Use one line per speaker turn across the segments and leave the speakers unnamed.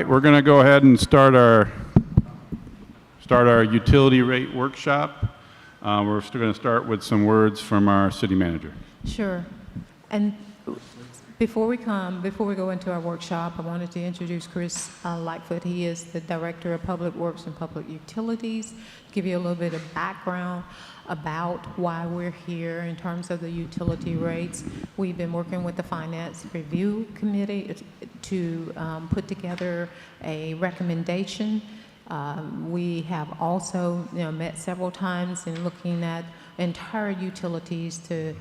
We're going to go ahead and start our utility rate workshop. We're still going to start with some words from our city manager.
Sure. And before we go into our workshop, I wanted to introduce Chris Lightfoot. He is the Director of Public Works and Public Utilities. Give you a little bit of background about why we're here in terms of the utility rates. We've been working with the Finance Review Committee to put together a recommendation. We have also met several times in looking at entire utilities to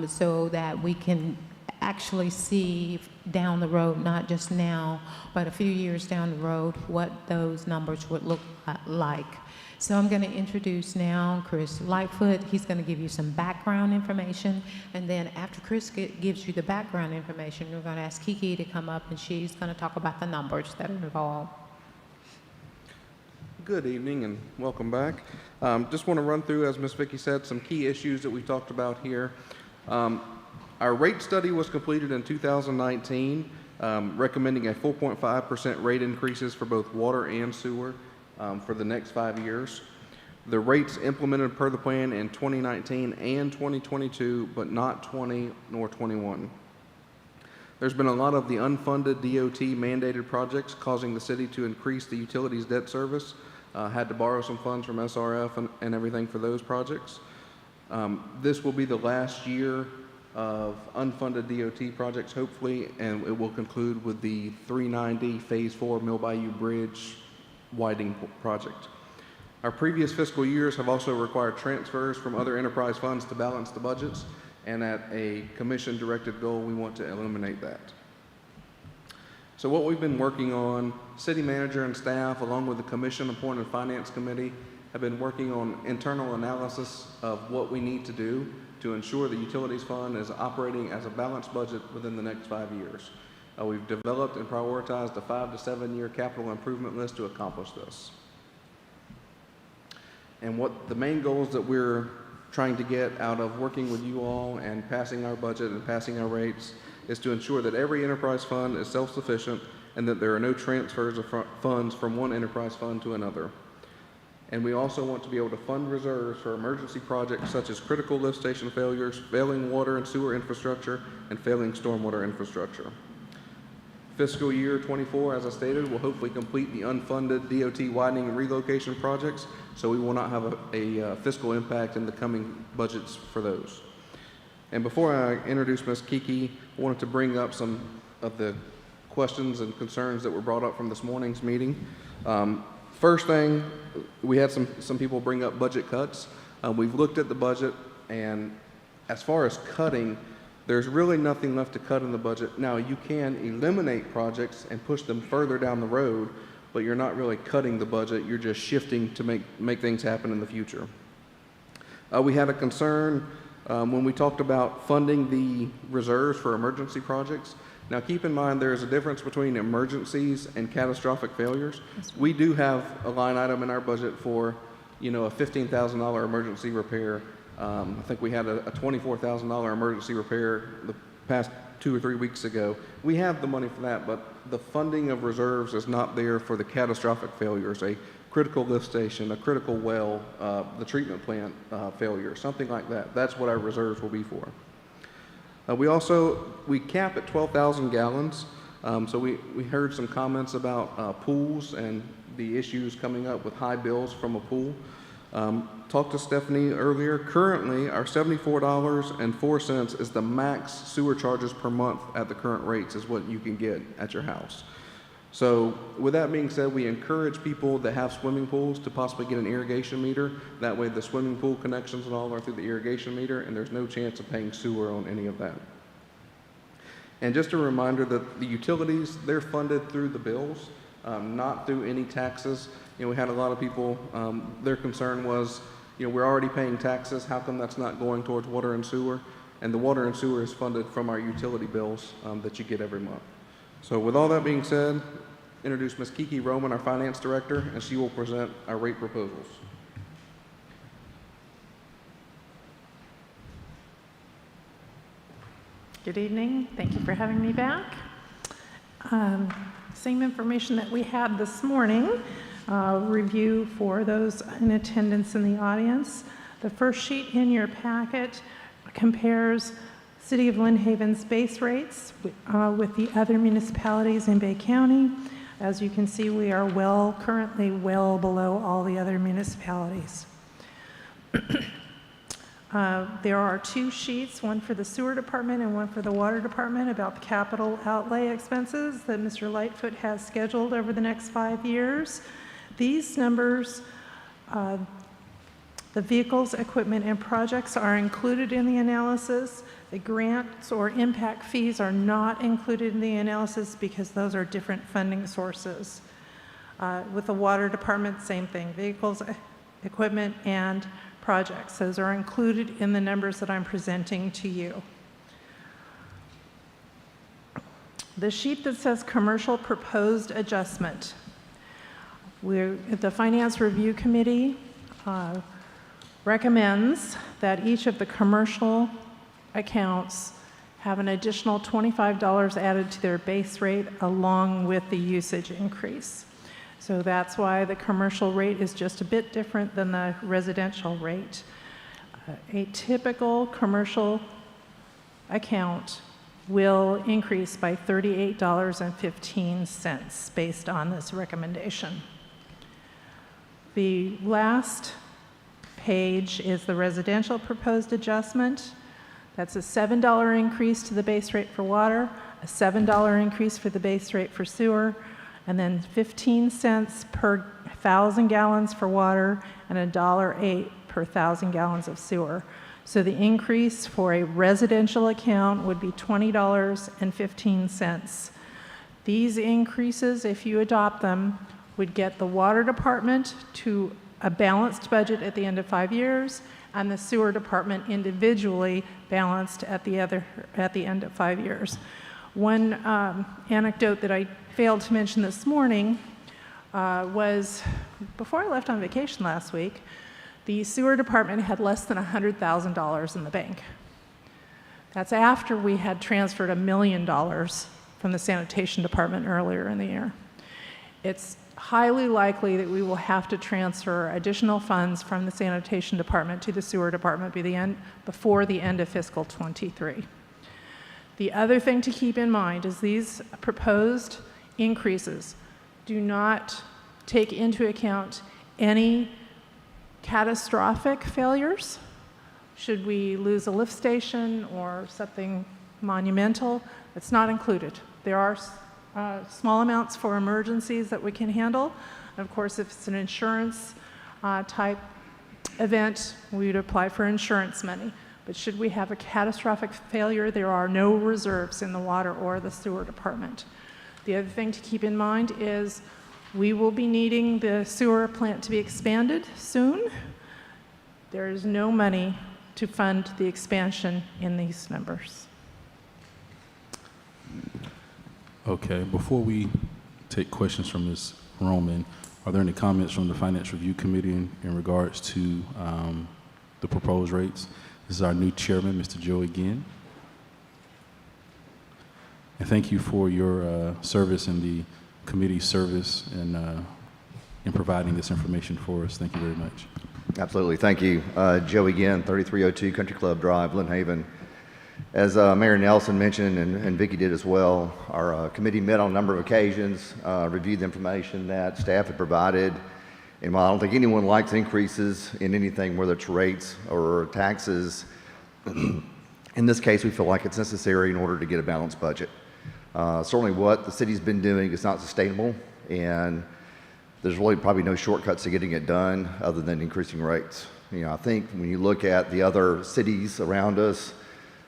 so that we can actually see down the road, not just now, but a few years down the road, what those numbers would look like. So I'm going to introduce now Chris Lightfoot. He's going to give you some background information, and then after Chris gives you the background information, we're going to ask Kiki to come up, and she's going to talk about the numbers that are involved.
Good evening and welcome back. Just want to run through, as Ms. Vicki said, some key issues that we talked about here. Our rate study was completed in 2019, recommending a 4.5% rate increases for both water and sewer for the next 5 years. The rates implemented per the plan in 2019 and 2022, but not 20 nor 21. There's been a lot of the unfunded DOT mandated projects causing the city to increase the utilities debt service. Had to borrow some funds from SRF and everything for those projects. This will be the last year of unfunded DOT projects, hopefully, and it will conclude with the 390 Phase 4 Mill Bayou Bridge widening project. Our previous fiscal years have also required transfers from other enterprise funds to balance the budgets, and at a commission-directed goal, we want to eliminate that. So what we've been working on, city manager and staff, along with the commission-appointed finance committee, have been working on internal analysis of what we need to do to ensure the utilities fund is operating as a balanced budget within the next 5 years. We've developed and prioritized a 5 to 7 year capital improvement list to accomplish this. And what the main goals that we're trying to get out of working with you all and passing our budget and passing our rates is to ensure that every enterprise fund is self-sufficient and that there are no transfers of funds from one enterprise fund to another. And we also want to be able to fund reserves for emergency projects such as critical lift station failures, failing water and sewer infrastructure, and failing stormwater infrastructure. Fiscal year 24, as I stated, will hopefully complete the unfunded DOT widening and relocation projects, so we will not have a fiscal impact in the coming budgets for those. And before I introduce Ms. Kiki, I wanted to bring up some of the questions and concerns that were brought up from this morning's meeting. First thing, we had some people bring up budget cuts. We've looked at the budget, and as far as cutting, there's really nothing left to cut in the budget. Now, you can eliminate projects and push them further down the road, but you're not really cutting the budget. You're just shifting to make things happen in the future. We had a concern when we talked about funding the reserves for emergency projects. Now, keep in mind there is a difference between emergencies and catastrophic failures. We do have a line item in our budget for, a $15,000 emergency repair. I think we had a $24,000 emergency repair the past 2 or 3 weeks ago. We have the money for that, but the funding of reserves is not there for the catastrophic failures, a critical lift station, a critical well, the treatment plant failure, something like that. That's what our reserves will be for. We cap at 12,000 gallons. So we heard some comments about pools and the issues coming up with high bills from a pool. Talked to Stephanie earlier. Currently, our $74.04 is the max sewer charges per month at the current rates is what you can get at your house. So with that being said, we encourage people that have swimming pools to possibly get an irrigation meter. That way the swimming pool connections and all are through the irrigation meter, and there's no chance of paying sewer on any of that. And just a reminder that the utilities, they're funded through the bills, not through any taxes. We had a lot of people, their concern was, we're already paying taxes. How come that's not going towards water and sewer? And the water and sewer is funded from our utility bills that you get every month. So with all that being said, introduce Ms. Kiki Roman, our finance director, and she will present our rate proposals.
Good evening. Thank you for having me back. Same information that we had this morning. Review for those in attendance in the audience. The first sheet in your packet compares City of Lynn Haven's base rates with the other municipalities in Bay County. As you can see, we are currently well below all the other municipalities. There are two sheets, one for the sewer department and one for the water department, about the capital outlay expenses that Mr. Lightfoot has scheduled over the next 5 years. These numbers, the vehicles, equipment, and projects are included in the analysis. The grants or impact fees are not included in the analysis because those are different funding sources. With the water department, same thing, vehicles, equipment, and projects. Those are included in the numbers that I'm presenting to you. The sheet that says commercial proposed adjustment. The Finance Review Committee recommends that each of the commercial accounts have an additional $25 added to their base rate along with the usage increase. So that's why the commercial rate is just a bit different than the residential rate. A typical commercial account will increase by $38.15 based on this recommendation. The last page is the residential proposed adjustment. That's a $7 increase to the base rate for water, a $7 increase for the base rate for sewer, and then 15 cents per 1,000 gallons for water and $1.08 per 1,000 gallons of sewer. So the increase for a residential account would be $20.15. These increases, if you adopt them, would get the water department to a balanced budget at the end of 5 years, and the sewer department individually balanced at the end of 5 years. One anecdote that I failed to mention this morning was before I left on vacation last week, the sewer department had less than $100,000 in the bank. That's after we had transferred $1 million from the sanitation department earlier in the year. It's highly likely that we will have to transfer additional funds from the sanitation department to the sewer department before the end of fiscal '23. The other thing to keep in mind is these proposed increases do not take into account any catastrophic failures. Should we lose a lift station or something monumental, it's not included. There are small amounts for emergencies that we can handle. And of course, if it's an insurance type event, we would apply for insurance money. But should we have a catastrophic failure, there are no reserves in the water or the sewer department. The other thing to keep in mind is we will be needing the sewer plant to be expanded soon. There is no money to fund the expansion in these numbers.
Okay, before we take questions from Ms. Roman, are there any comments from the Finance Review Committee in regards to the proposed rates? This is our new chairman, Mr. Joe again. And thank you for your service and the committee's service in providing this information for us. Thank you very much.
Absolutely. Thank you. Joe again, 3302 Country Club Drive, Lynn Haven. As Mayor Nelson mentioned, and Vicki did as well, our committee met on a number of occasions, reviewed the information that staff had provided. And while I don't think anyone likes increases in anything, whether it's rates or taxes, in this case, we feel like it's necessary in order to get a balanced budget. Certainly what the city's been doing is not sustainable, and there's really probably no shortcuts to getting it done other than increasing rates. You know, I think when you look at the other cities around us,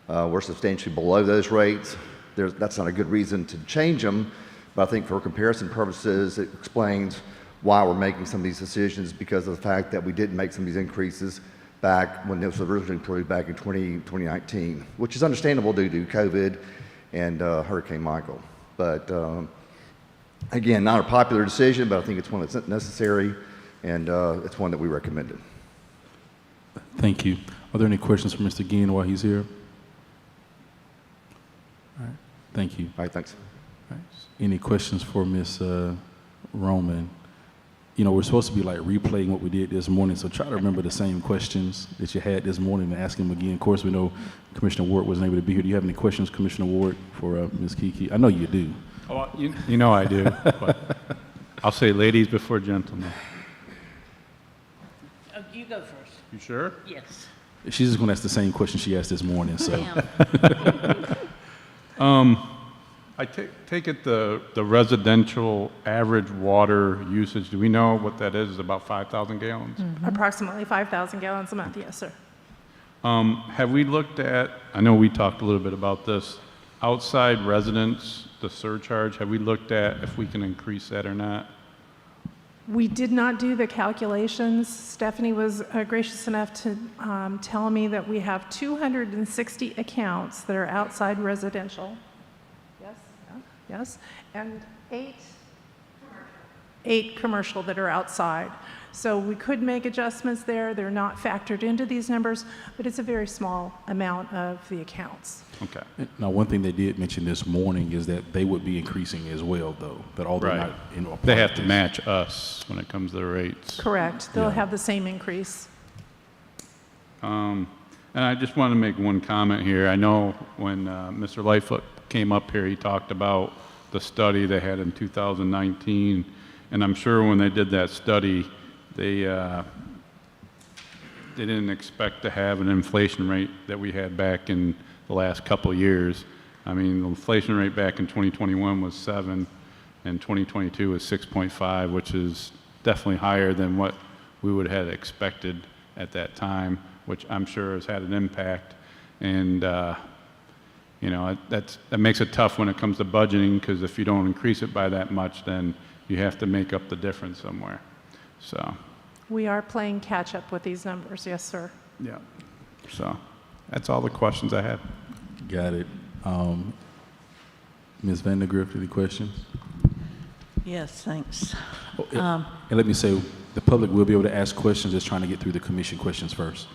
we're substantially below those rates. That's not a good reason to change them, but I think for comparison purposes, it explains why we're making some of these decisions, because of the fact that we didn't make some of these increases back when it was originally approved back in 2019, which is understandable due to COVID and Hurricane Michael. But again, not a popular decision, but I think it's one that's necessary, and it's one that we recommended.
Thank you. Are there any questions for Mr. Ginn while he's here? All right. Thank you.
All right, thanks.
Any questions for Ms. Roman? You know, we're supposed to be like replaying what we did this morning, so try to remember the same questions that you had this morning and ask them again. Of course, we know Commissioner Ward wasn't able to be here. Do you have any questions, Commissioner Ward, for Ms. Kiki? I know you do.
Oh, you know I do. But I'll say ladies before gentlemen.
Oh, you go first.
You sure?
Yes.
She's just going to ask the same question she asked this morning, so.
Ma'am.
I take it the residential average water usage, do we know what that is? Is about 5,000 gallons?
Approximately 5,000 gallons a month, yes, sir.
Have we looked at, I know we talked a little bit about this, outside residents, the surcharge, have we looked at if we can increase that or not?
We did not do the calculations. Stephanie was gracious enough to tell me that we have 260 accounts that are outside residential. Yes, yeah, yes, and eight commercial that are outside. So we could make adjustments there. They're not factored into these numbers, but it's a very small amount of the accounts.
Okay.
Now, one thing they did mention this morning is that they would be increasing as well, though, that although
Right.
not in a part
They
of
have to
this.
match us when it comes to the rates.
Correct. They'll
Yeah.
have the same increase.
And I just want to make one comment here. I know when Mr. Lightfoot came up here, he talked about the study they had in 2019, and I'm sure when they did that study, they didn't expect to have an inflation rate that we had back in the last couple of years. I mean, the inflation rate back in 2021 was 7, and 2022 was 6.5, which is definitely higher than what we would have expected at that time, which I'm sure has had an impact. And you know, that makes it tough when it comes to budgeting, because if you don't increase it by that much, then you have to make up the difference somewhere. So,
We are playing catch up with these numbers, yes, sir.
yeah. So, that's all the questions I had.
Got it. Ms. Vandergrift, any questions?
Yes, thanks.
Oh, and let me say, the public will be able to ask questions, just trying to get through the commission questions first.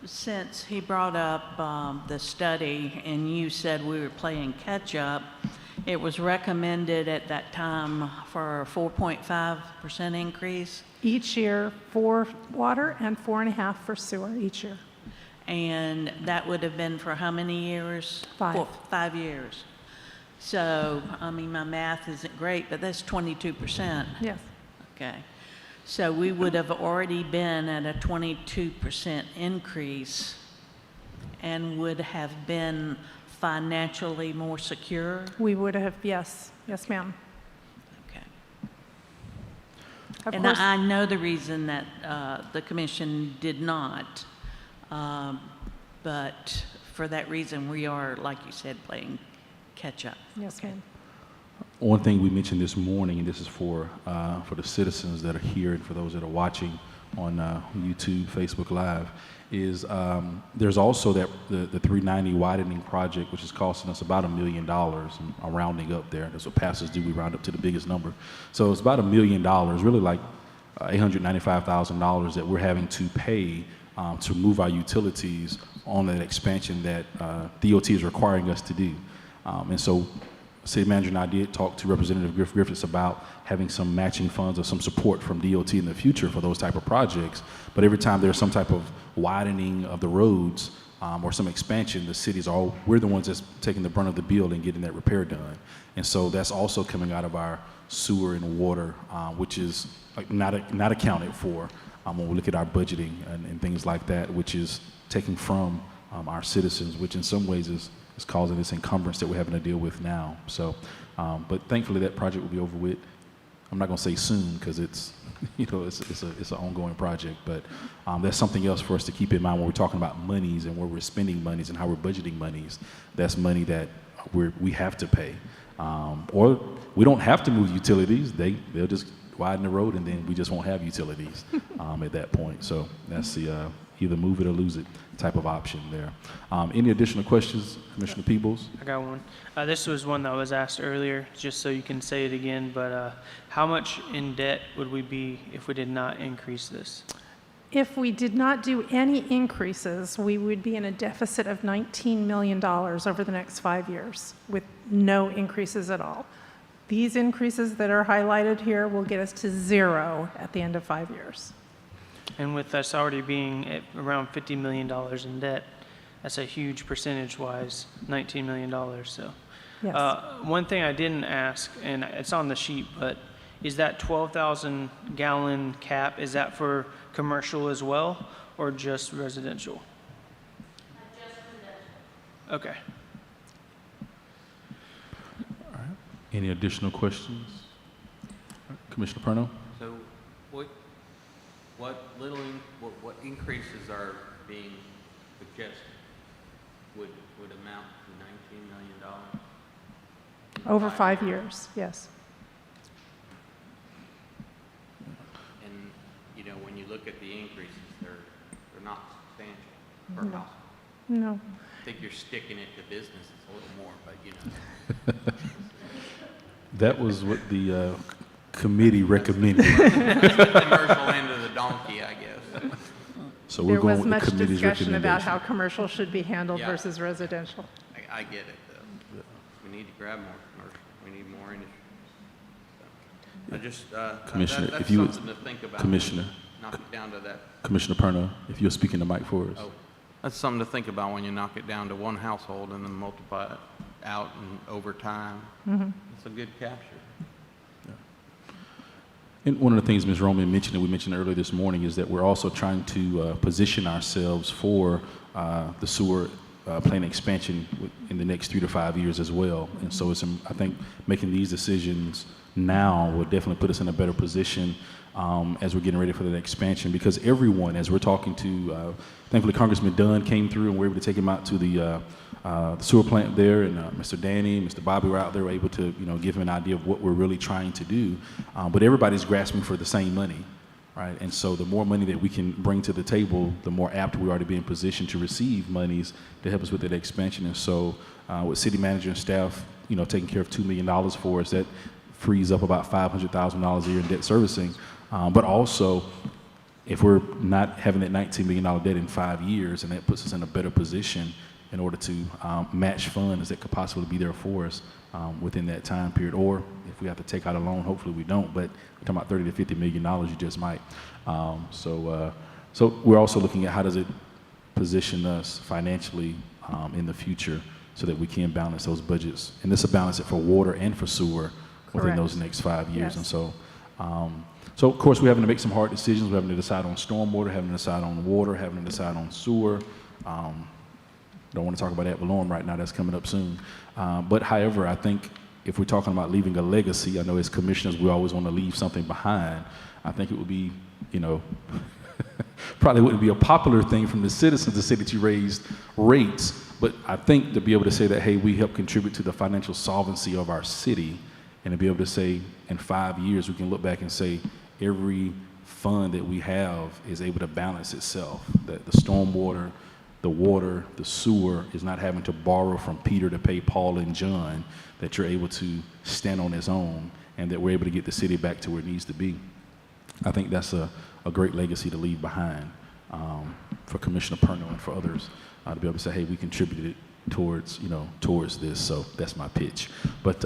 Since he brought up the study and you said we were playing catch-up, it was recommended at that time for a 4.5% increase,
Each year for water and 4.5 for sewer each year.
and that would have been for how many years?
5.
5 years. So, I mean, my math isn't great, but that's 22%.
Yes.
Okay. So we would have already been at a 22% increase and would have been financially more secure.
We would have, yes. Yes, ma'am.
Okay.
Of
And
course,
I know the reason that the commission did not, but for that reason, we are, like you said, playing catch up.
yes, ma'am.
One thing we mentioned this morning, and this is for the citizens that are here and for those that are watching on YouTube, Facebook Live, is there's also that the 390 widening project, which is costing us about $1 million. I'm rounding up there. That's what pastors do. We round up to the biggest number. So it's about $1 million, really like $895,000 that we're having to pay to move our utilities on that expansion that DOT is requiring us to do. And so City Manager and I did talk to Representative Griffiths about having some matching funds or some support from DOT in the future for those type of projects. But every time there's some type of widening of the roads or some expansion, the cities are, we're the ones that's taking the brunt of the bill and getting that repair done. And so that's also coming out of our sewer and water, which is not accounted for when we look at our budgeting and things like that, which is taking from our citizens, which in some ways is causing this encumbrance that we're having to deal with now. So, but thankfully that project will be over with. I'm not going to say soon because it's, you know, it's an ongoing project, but that's something else for us to keep in mind when we're talking about monies and where we're spending monies and how we're budgeting monies. That's money that we have to pay, or we don't have to move utilities. They'll just widen the road and then we just won't have utilities at that point. So that's the either move it or lose it type of option there. Any additional questions, Commissioner Peebles?
I got one. This was one that was asked earlier, just so you can say it again, but how much in debt would we be if we did not increase this?
If we did not do any increases, we would be in a deficit of $19 million over the next 5 years with no increases at all. These increases that are highlighted here will get us to 0 at the end of 5 years.
And with us already being at around $50 million in debt, that's a huge percentage-wise, $19 million, so.
Yes.
One thing I didn't ask, and it's on the sheet, but is that 12,000 gallon cap, is that for commercial as well, or just residential? Just residential. Okay.
Any additional questions? Commissioner Perno?
So what increases are being suggested would amount to $19 million?
Over 5 years, yes.
And, you know, when you look at the increases, they're not substantial per
No.
house.
No.
I think you're sticking it to businesses a little more, but, you know.
That was what the committee recommended.
That's the commercial end of the donkey, I guess.
So we're
There
going
was
with
much
the committee's
discussion about
recommendation.
how commercial should be handled
Yeah.
versus residential.
I get it, though. We need to grab more commercial. We need more industry. So, I just,
Commissioner,
that's
if you would-
something to think about.
Commissioner.
Knock it down to that.
Commissioner Perno, if you're speaking the mic for us.
Oh, that's something to think about when you knock it down to one household and then multiply it out and over time. It's a good capture.
And one of the things Ms. Roman mentioned, and we mentioned earlier this morning, is that we're also trying to position ourselves for the sewer plant expansion in the next 3 to 5 years as well. And so it's, I think making these decisions now will definitely put us in a better position as we're getting ready for the expansion, because everyone, as we're talking to, thankfully Congressman Dunn came through and we were able to take him out to the sewer plant there, and Mr. Danny, Mr. Bobby were out there, were able to, you know, give him an idea of what we're really trying to do. But everybody's grasping for the same money, right? And so the more money that we can bring to the table, the more apt we are to be in position to receive monies to help us with that expansion. And so with city manager and staff, you know, taking care of $2 million for us, that frees up about $500,000 a year in debt servicing. But also, if we're not having that $19 million debt in 5 years, and that puts us in a better position in order to match funds that could possibly be there for us within that time period. Or if we have to take out a loan, hopefully we don't, but we're talking about $30 to $50 million, you just might. So we're also looking at how does it position us financially in the future so that we can balance those budgets. And this will balance it for water and for sewer within
Correct.
those next 5 years.
Yes.
And so, so of course, we're having to make some hard decisions. We're having to decide on stormwater, having to decide on water, having to decide on sewer. Don't want to talk about ad valorem right now. That's coming up soon. But however, I think if we're talking about leaving a legacy, I know as commissioners, we always want to leave something behind. I think it would be, you know, probably wouldn't be a popular thing from the citizens to say that you raised rates, but I think to be able to say that, hey, we help contribute to the financial solvency of our city, and to be able to say in 5 years, we can look back and say every fund that we have is able to balance itself, that the stormwater, the water, the sewer is not having to borrow from Peter to pay Paul and John, that you're able to stand on its own, and that we're able to get the city back to where it needs to be. I think that's a great legacy to leave behind for Commissioner Perno and for others to be able to say, hey, we contributed towards, you know, towards this. So that's my pitch. But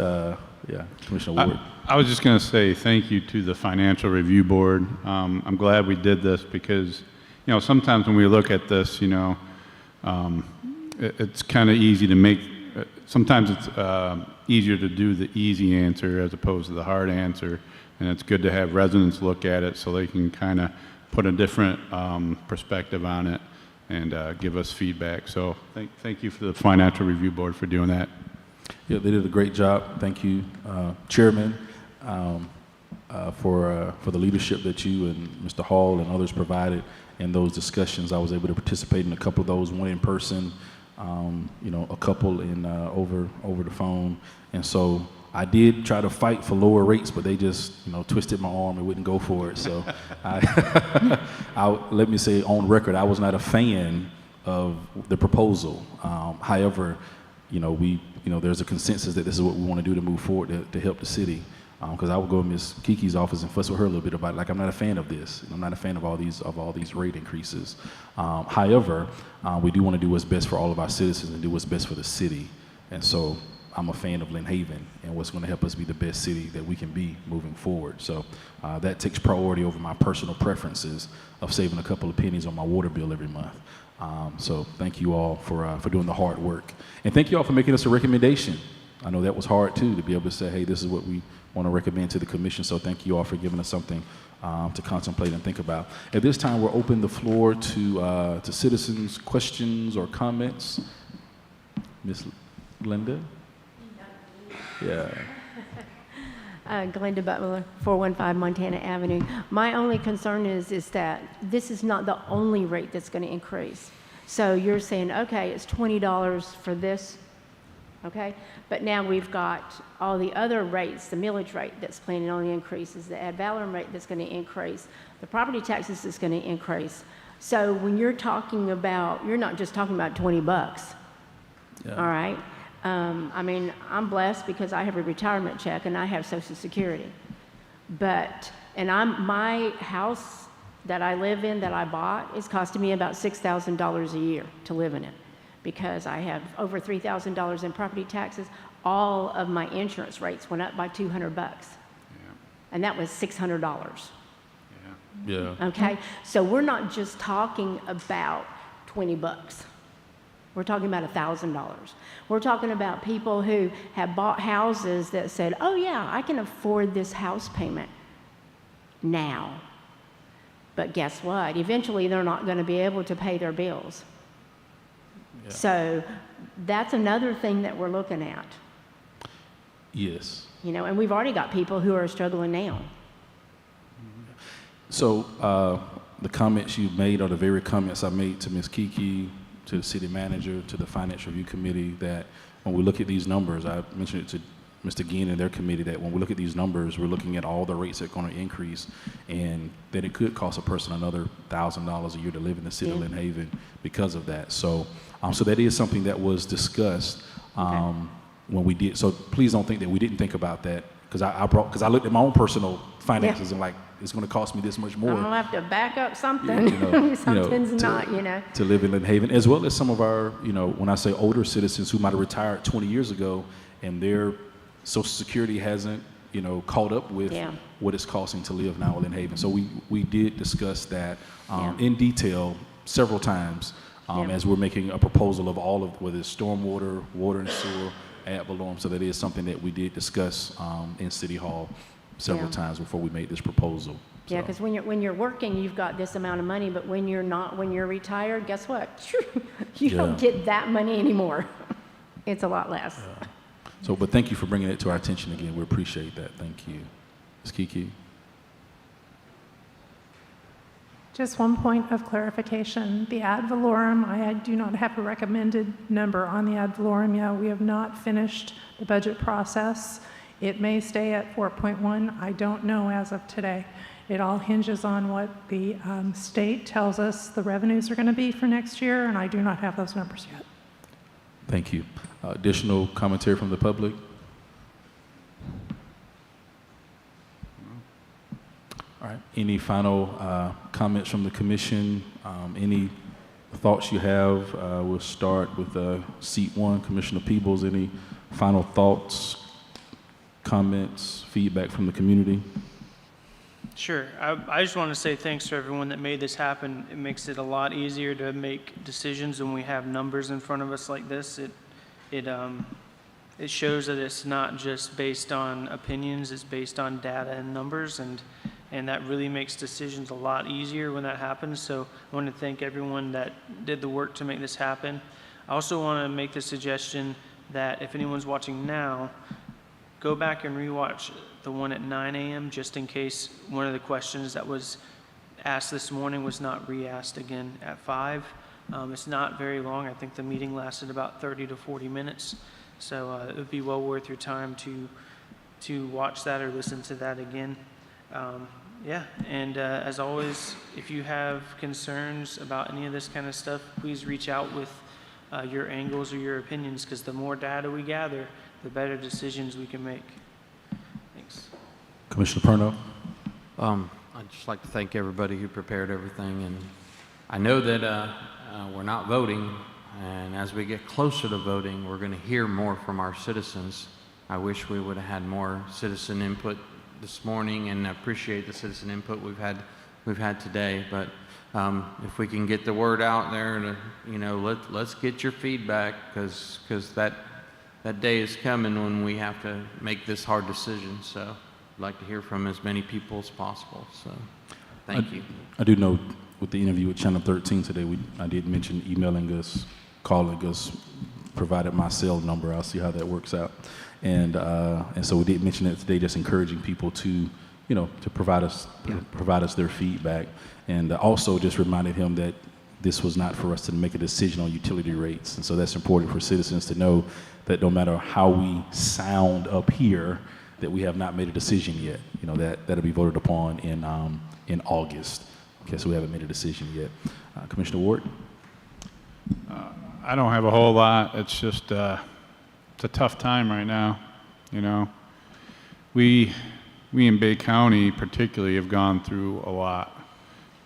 yeah, Commissioner Ward.
I was just going to say thank you to the Financial Review Board. I'm glad we did this because, you know, sometimes when we look at this, you know, it's kind of easy to make, sometimes it's easier to do the easy answer as opposed to the hard answer. And it's good to have residents look at it so they can kind of put a different perspective on it and give us feedback. So thank you for the Financial Review Board for doing that.
Yeah, they did a great job. Thank you, Chairman, for the leadership that you and Mr. Hall and others provided in those discussions. I was able to participate in a couple of those, one in person, you know, a couple in over the phone. And so I did try to fight for lower rates, but they just, you know, twisted my arm and wouldn't go for it. So let me say on record, I was not a fan of the proposal. However, you know, there's a consensus that this is what we want to do to move forward to help the city. Because I would go to Ms. Kiki's office and fuss with her a little bit about, like, I'm not a fan of this. I'm not a fan of all these rate increases. However, we do want to do what's best for all of our citizens and do what's best for the city. And so I'm a fan of Lynn Haven and what's going to help us be the best city that we can be moving forward. So that takes priority over my personal preferences of saving a couple of pennies on my water bill every month. So thank you all for doing the hard work. And thank you all for making us a recommendation. I know that was hard too, to be able to say, hey, this is what we want to recommend to the commission. So thank you all for giving us something to contemplate and think about. At this time, we'll open the floor to citizens' questions or comments. Ms. Linda? Yeah.
Glenda Butler, 415 Montana Avenue. My only concern is that this is not the only rate that's going to increase. So you're saying, okay, it's $20 for this, okay? But now we've got all the other rates, the millage rate that's planning on the increases, the ad valorem rate that's going to increase, the property taxes that's going to increase. So when you're talking about, you're not just talking about 20 bucks,
Yeah.
all right? I mean, I'm blessed because I have a retirement check and I have Social Security. But, my house that I live in, that I bought, is costing me about $6,000 a year to live in it because I have over $3,000 in property taxes. All of my insurance rates went up by $200. And that was $600.
Yeah.
Okay? So we're not just talking about 20 bucks. We're talking about $1,000. We're talking about people who have bought houses that said, oh yeah, I can afford this house payment now. But guess what? Eventually they're not going to be able to pay their bills.
Yeah.
So that's another thing that we're looking at.
Yes.
You know, and we've already got people who are struggling now.
So the comments you made are the very comments I made to Ms. Kiki, to the city manager, to the finance review committee, that when we look at these numbers, I mentioned it to Mr. Ginn and their committee, that when we look at these numbers, we're looking at all the rates that are going to increase, and that it could cost a person another $1,000 a year to live in the city of Lynn Haven because of that. So, so that is something that was discussed when we did. So please don't think that we didn't think about that, because I looked at my own personal finances and like, it's going to cost me this much more.
I'm gonna have to back up something. Something's not, you know.
To live in Lynn Haven, as well as some of our, when I say older citizens who might have retired 20 years ago, and their Social Security hasn't, caught up with what it's costing to live now in Lynn Haven. So we did discuss that in detail several times as we're making a proposal of all of, whether it's stormwater, water and sewer, ad valorem. So that is something that we did discuss in City Hall several times before we made this proposal.
Yeah, because when you're working, you've got this amount of money, but when you're retired, guess what? You don't get that money anymore. It's a lot less.
So, but thank you for bringing it to our attention again. We appreciate that. Thank you. Ms. Kiki?
Just one point of clarification. The ad valorem, I do not have a recommended number on the ad valorem yet. We have not finished the budget process. It may stay at 4.1. I don't know as of today. It all hinges on what the state tells us the revenues are going to be for next year, and I do not have those numbers yet.
Thank you. Additional commentary from the public? All right. Any final comments from the commission? Any thoughts you have? We'll start with seat one, Commissioner Peebles. Any final thoughts, comments, feedback from the community?
Sure. I just want to say thanks to everyone that made this happen. It makes it a lot easier to make decisions when we have numbers in front of us like this. It shows that it's not just based on opinions, it's based on data and numbers, and that really makes decisions a lot easier when that happens. So I want to thank everyone that did the work to make this happen. I also want to make the suggestion that if anyone's watching now, go back and rewatch the one at 9 a.m. just in case one of the questions that was asked this morning was not re-asked again at 5. It's not very long. I think the meeting lasted about 30 to 40 minutes. So it would be well worth your time to watch that or listen to that again. And as always, if you have concerns about any of this kind of stuff, please reach out with your angles or your opinions, because the more data we gather, the better decisions we can make. Thanks.
Commissioner Perno?
I'd just like to thank everybody who prepared everything, and I know that we're not voting, and as we get closer to voting, we're going to hear more from our citizens. I wish we would have had more citizen input this morning, and I appreciate the citizen input we've had today. But if we can get the word out there, and let's get your feedback, because that day is coming when we have to make this hard decision. So I'd like to hear from as many people as possible. So thank you.
I do know with the interview with Channel 13 today, I did mention emailing us, calling us, provided my cell number. I'll see how that works out. And so we did mention that today, just encouraging people to, to provide us their feedback. And also just reminded him that this was not for us to make a decision on utility rates. And so that's important for citizens to know that no matter how we sound up here, that we have not made a decision yet. That'll be voted upon in August. Okay, so we haven't made a decision yet. Commissioner Ward?
I don't have a whole lot. It's just, it's a tough time right now, We in Bay County particularly have gone through a lot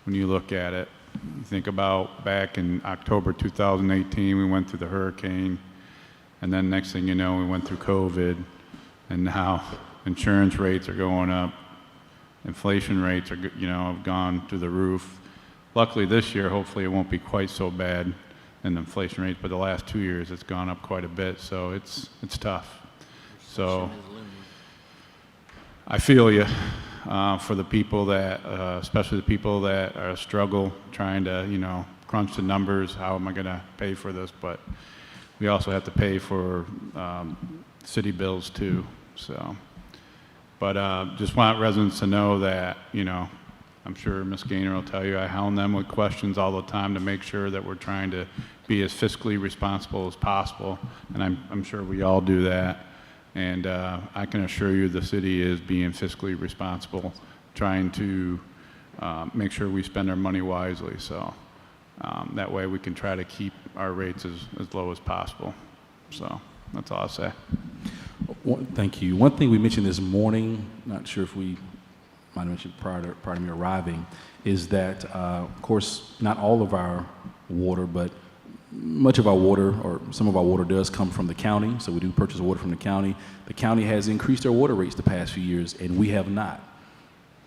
when you look at it. You think about back in October 2018, we went through the hurricane, and then next thing you know, we went through COVID, and now insurance rates are going up, inflation rates are, have gone through the roof. Luckily this year, hopefully it won't be quite so bad in the inflation rates, but the last 2 years it's gone up quite a bit, so it's tough. So I feel you for the people that, especially the people that are struggle trying to, crunch the numbers. How am I going to pay for this? But we also have to pay for city bills too. So, but just want residents to know that, I'm sure Ms. Gaynor will tell you, I hound them with questions all the time to make sure that we're trying to be as fiscally responsible as possible, and I'm sure we all do that. And I can assure you the city is being fiscally responsible, trying to make sure we spend our money wisely. So that way we can try to keep our rates as low as possible. So that's all I'll say.
Thank you. One thing we mentioned this morning, not sure if we might have mentioned prior to me arriving, is that, of course, not all of our water, but much of our water, or some of our water, does come from the county. So we do purchase water from the county. The county has increased their water rates the past few years, and we have not.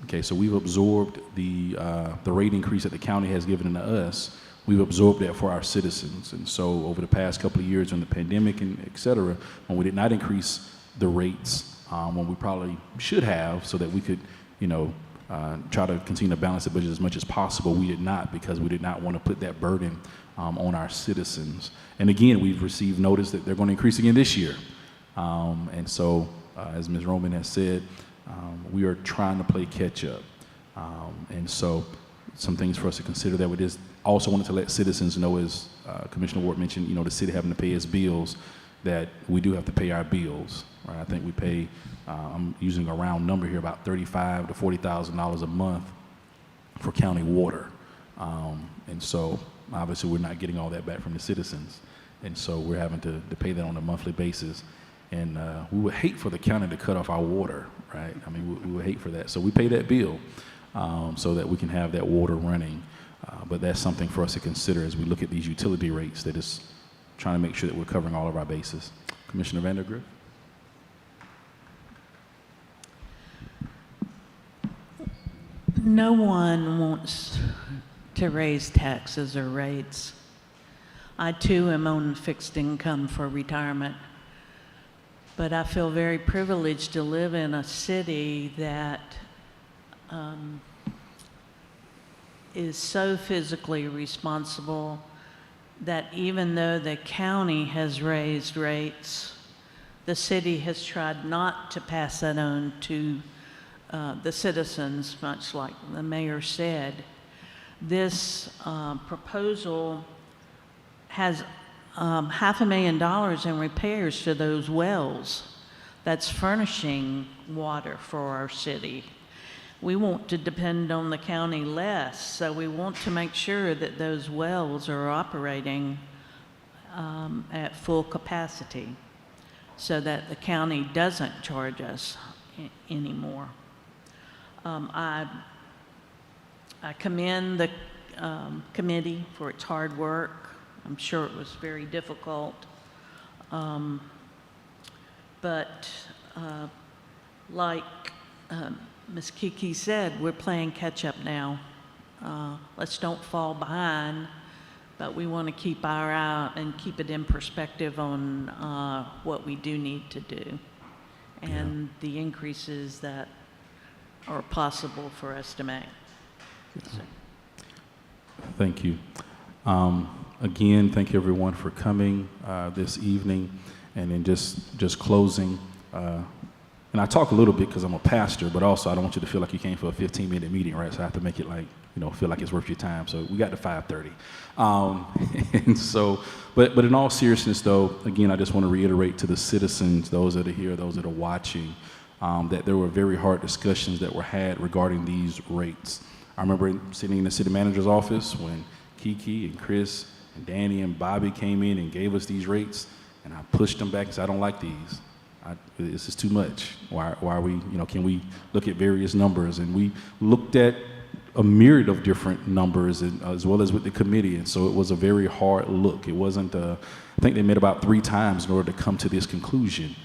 Okay, so we've absorbed the rate increase that the county has given to us. We've absorbed that for our citizens. And so over the past couple of years, in the pandemic and et cetera, when we did not increase the rates when we probably should have, so that we could, try to continue to balance the budget as much as possible, we did not, because we did not want to put that burden on our citizens. And again, we've received notice that they're going to increase again this year. And so, as Ms. Roman has said, we are trying to play catch up. And so some things for us to consider that we just also wanted to let citizens know, as Commissioner Ward mentioned, the city having to pay its bills, that we do have to pay our bills. Right? I think we pay, I'm using a round number here, about $35,000 to $40,000 a month for county water. And so obviously we're not getting all that back from the citizens. And so we're having to pay that on a monthly basis. And we would hate for the county to cut off our water, right? I mean, we would hate for that. So we pay that bill so that we can have that water running. But that's something for us to consider as we look at these utility rates, that is trying to make sure that we're covering all of our bases. Commissioner Vandergriff?
No one wants to raise taxes or rates. I too am on fixed income for retirement, but I feel very privileged to live in a city that is so physically responsible that even though the county has raised rates, the city has tried not to pass that on to the citizens, much like the mayor said. This proposal has $500,000 in repairs to those wells that's furnishing water for our city. We want to depend on the county less, so we want to make sure that those wells are operating at full capacity so that the county doesn't charge us anymore. I commend the committee for its hard work. I'm sure it was very difficult. But like Ms. Kiki said, we're playing catch up now. Let's don't fall behind, but we want to keep our eye and keep it in perspective on what we do need to do and the increases that are possible for us to make. So.
Thank you. Again, thank you everyone for coming this evening. And then just closing, and I talk a little bit because I'm a pastor, but also I don't want you to feel like you came for a 15-minute meeting, right? So I have to make it like, feel like it's worth your time. So we got to 5:30. And so, but in all seriousness though, again, I just want to reiterate to the citizens, those that are here, those that are watching, that there were very hard discussions that were had regarding these rates. I remember sitting in the city manager's office when Kiki and Chris and Danny and Bobby came in and gave us these rates, and I pushed them back and said, I don't like these. This is too much. Why are we, can we look at various numbers? And we looked at a myriad of different numbers, and, as well as with the committee. And so it was a very hard look. It wasn't, I think they met about 3 times in order to come to this conclusion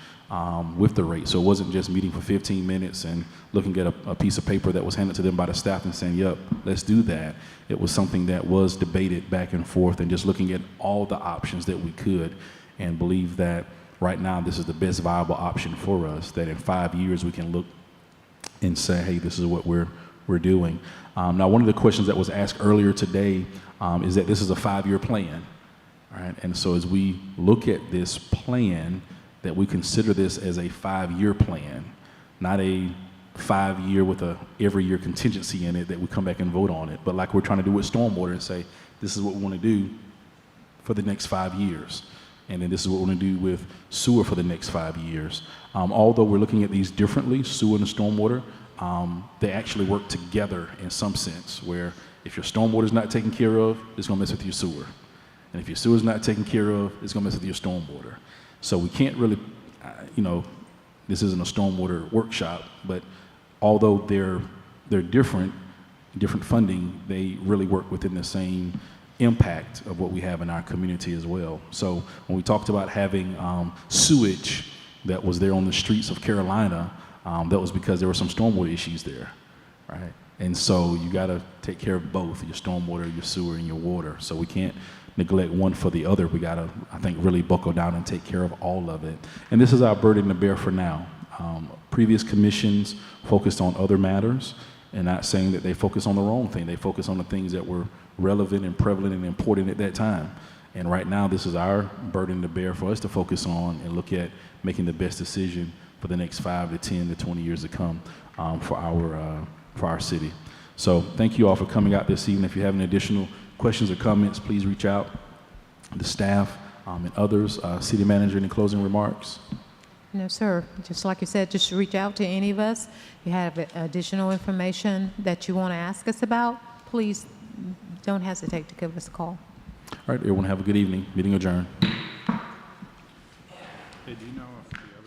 with the rate. So it wasn't just meeting for 15 minutes and looking at a piece of paper that was handed to them by the staff and saying, yep, let's do that. It was something that was debated back and forth and just looking at all the options that we could, and believe that right now this is the best viable option for us, that in 5 years we can look and say, hey, this is what we're doing. Now, one of the questions that was asked earlier today is that this is a 5-year plan, right? And so as we look at this plan, that we consider this as a 5-year plan, not a 5-year with a every year contingency in it that we come back and vote on it, but like we're trying to do with stormwater and say, this is what we want to do for the next 5 years. And then this is what we're going to do with sewer for the next 5 years. Although we're looking at these differently, sewer and stormwater, they actually work together in some sense, where if your stormwater is not taken care of, it's going to mess with your sewer. And if your sewer is not taken care of, it's going to mess with your stormwater. So we can't really, this isn't a stormwater workshop, but although they're different funding, they really work within the same impact of what we have in our community as well. So when we talked about having sewage that was there on the streets of Carolina, that was because there were some stormwater issues there, right? And so you got to take care of both, your stormwater, your sewer, and your water. So we can't neglect one for the other. We got to, I think, really buckle down and take care of all of it. And this is our burden to bear for now. Previous commissions focused on other matters, and not saying that they focus on the wrong thing. They focus on the things that were relevant and prevalent and important at that time. And right now, this is our burden to bear for us to focus on and look at making the best decision for the next 5 to 10 to 20 years to come for our city. So thank you all for coming out this evening. If you have any additional questions or comments, please reach out to staff and others. City manager, any closing remarks?
No, sir. Just like you said, just reach out to any of us. If you have additional information that you want to ask us about, please don't hesitate to give us a call.
All right, everyone have a good evening. Meeting adjourned.
Hey, do you know if